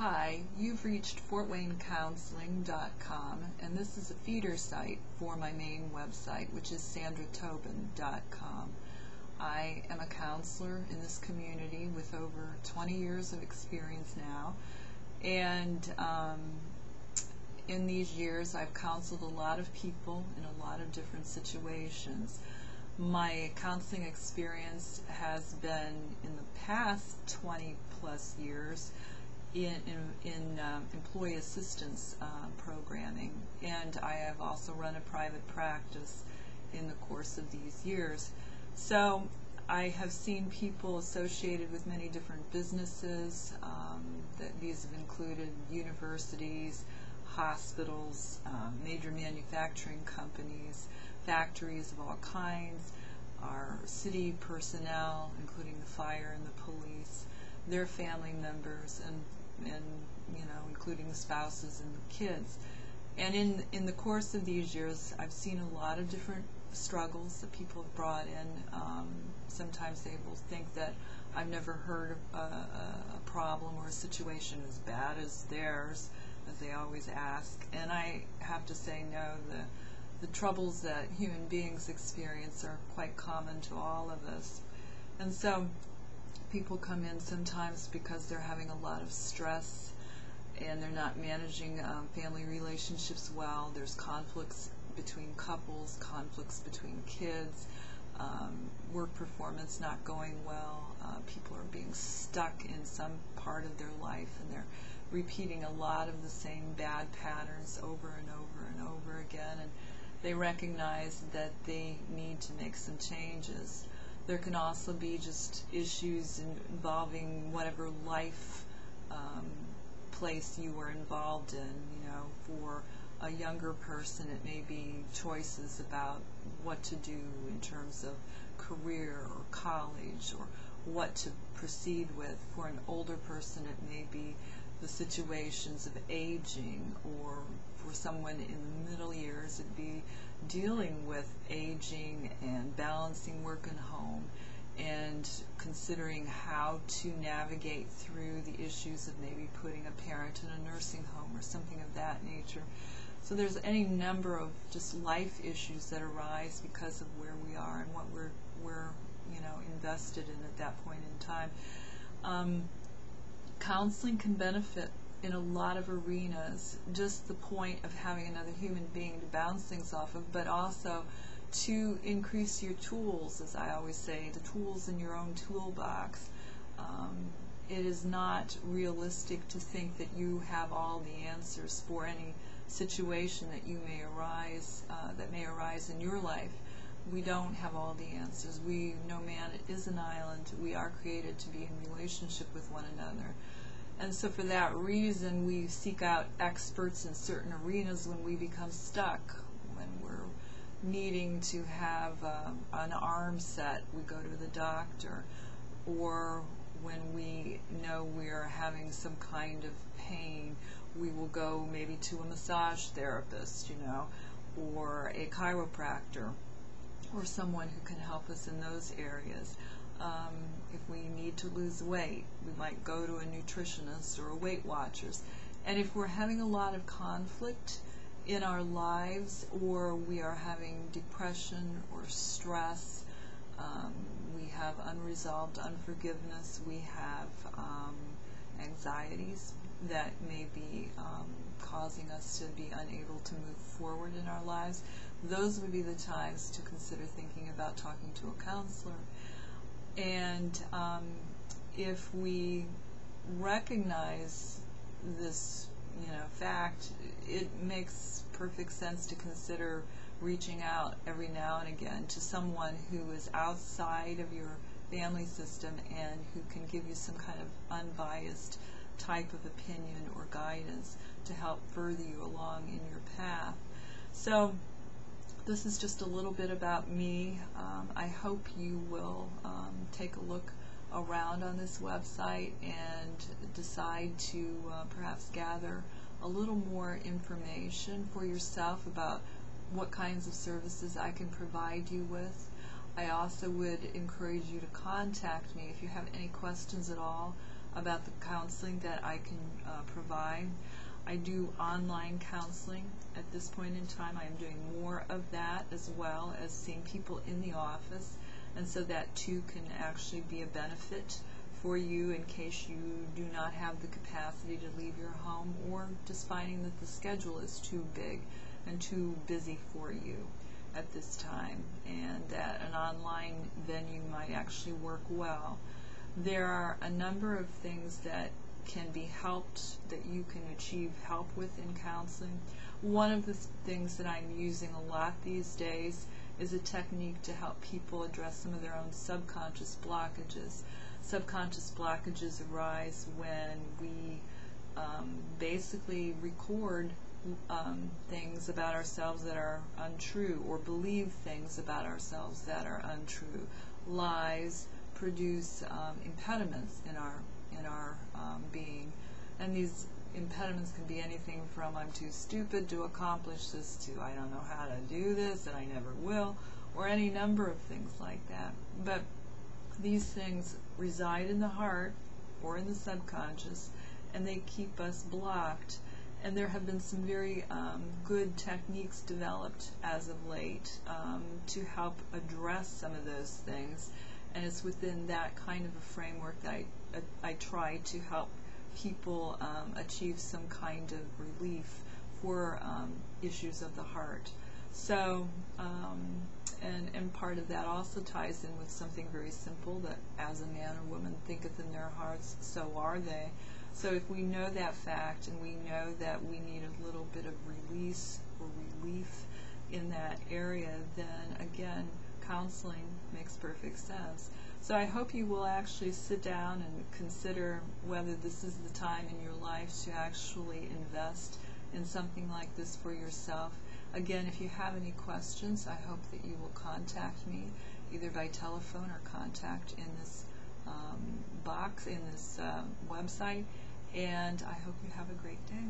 Hi, you've reached FortWayneCounseling.com, and this is a feeder site for my main website, which is SandraTobin.com. I am a counselor in this community with over 20 years of experience now, and in these years I've counseled a lot of people in a lot of different situations. My counseling experience has been in the past 20 plus years in employee assistance programming, and I have also run a private practice in the course of these years. So I have seen people associated with many different businesses. These have included universities, hospitals, major manufacturing companies, factories of all kinds, our city personnel, including the fire and the police, their family members, and including the spouses and the kids. And in the course of these years, I've seen a lot of different struggles that people have brought in. Sometimes they will think that I've never heard of a problem or a situation as bad as theirs, as they always ask. And I have to say, no, the troubles that human beings experience are quite common to all of us. And so people come in sometimes because they're having a lot of stress and they're not managing family relationships well. There's conflicts between couples, conflicts between kids, work performance not going well. People are being stuck in some part of their life, and they're repeating a lot of the same bad patterns over and over and over again, and they recognize that they need to make some changes. There can also be just issues involving whatever life place you were involved in. For a younger person, it may be choices about what to do in terms of career or college, or what to proceed with. For an older person, it may be the situations of aging, or for someone in the middle years, it'd be dealing with aging and balancing work and home, and considering how to navigate through the issues of maybe putting a parent in a nursing home or something of that nature. So there's any number of just life issues that arise because of where we are and what we're invested in at that point in time. Counseling can benefit in a lot of arenas, just the point of having another human being to bounce things off of, but also to increase your tools, as I always say, the tools in your own toolbox. It is not realistic to think that you have all the answers for any situation that may arise in your life. We don't have all the answers. No man is an island. We are created to be in relationship with one another. And so for that reason, we seek out experts in certain arenas when we become stuck. When we're needing to have an arm set, we go to the doctor. Or when we know we're having some kind of pain, we will go maybe to a massage therapist, or a chiropractor, or someone who can help us in those areas. If we need to lose weight, we might go to a nutritionist or a Weight Watchers. And if we're having a lot of conflict in our lives, or we are having depression or stress, we have unresolved unforgiveness, we have anxieties that may be causing us to be unable to move forward in our lives, those would be the times to consider thinking about talking to a counselor. And if we recognize this fact, it makes perfect sense to consider reaching out every now and again to someone who is outside of your family system and who can give you some kind of unbiased type of opinion or guidance to help further you along in your path. So this is just a little bit about me. I hope you will take a look around on this website and decide to perhaps gather a little more information for yourself about what kinds of services I can provide you with. I also would encourage you to contact me if you have any questions at all about the counseling that I can provide. I do online counseling at this point in time. I am doing more of that as well as seeing people in the office, and so that too can actually be a benefit for you in case you do not have the capacity to leave your home, or just finding that the schedule is too big and too busy for you at this time, and that an online venue might actually work well. There are a number of things that can be helped, that you can achieve help with in counseling. One of the things that I'm using a lot these days is a technique to help people address some of their own subconscious blockages. Subconscious blockages arise when we basically record things about ourselves that are untrue, or believe things about ourselves that are untrue. Lies produce impediments in our being, and these impediments can be anything from I'm too stupid to accomplish this to I don't know how to do this and I never will, or any number of things like that. But these things reside in the heart or in the subconscious, and they keep us blocked. And there have been some very good techniques developed as of late to help address some of those things. And it's within that kind of a framework that I try to help people achieve some kind of relief for issues of the heart. So, and part of that also ties in with something very simple, that as a man or woman thinketh in their hearts, so are they. So if we know that fact, and we know that we need a little bit of release or relief in that area, then again, counseling makes perfect sense. So I hope you will actually sit down and consider whether this is the time in your life to actually invest in something like this for yourself. Again, if you have any questions, I hope that you will contact me either by telephone or contact in this box, in this website, and I hope you have a great day.